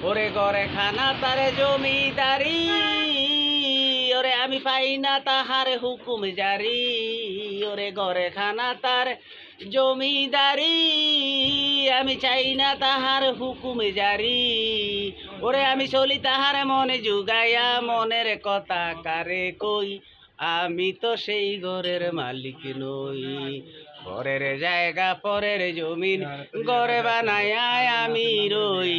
ওরে ঘরে খানা তারে জমিদারি, ওরে আমি পাই না তাহার হুকুম জারি। ওরে ঘরে খানা তার জমিদারি, আমি চাই না তাহার হুকুম জারি। ওরে আমি চলি তাহার মনে জুগাইয়া, মনের কথা কারে কই, আমি তো সেই ঘরের মালিক নই। পরের জায়গা পরের জমিন ঘরে বানায় আমি রই,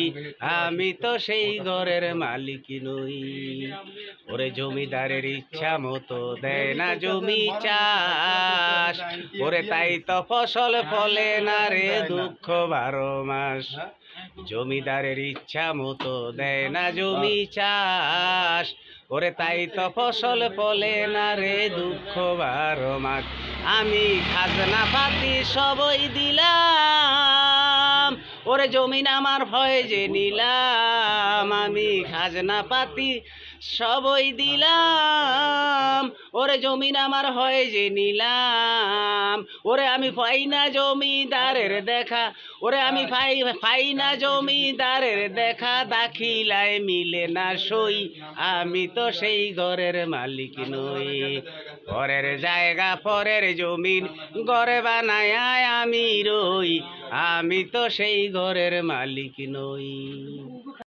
আমি তো সেই ঘরের মালিক নই। ওরে জমিদারের ইচ্ছা মতো দেয় না জমি চাষ, ওরে তাই তো ফসল ফলে না রে দুঃখ 12 মাস। জমিদারের ইচ্ছা মতো দেয় না জমি চাষ, ওরে তাই তো ফসল ফলে না রে দুঃখ 12 মাস। আমি খাজনা পাতি সবই দিলাম, ওরে জমিন আমার ভয় যে নিলাম। আমি খাজনা পাতি সবই দিলাম, ওরে জমিন আমার হয় যে নিলাম। ওরে আমি পাই না জমিদারের দেখা, ওরে আমি পাই না জমিদারের দেখা, দাখিলায় মিলে না সই, আমি তো সেই ঘরের মালিক নই। পরের জায়গা পরের জমিন ঘরে বানায় আমি রই, আমি তো সেই ঘরের মালিক নই।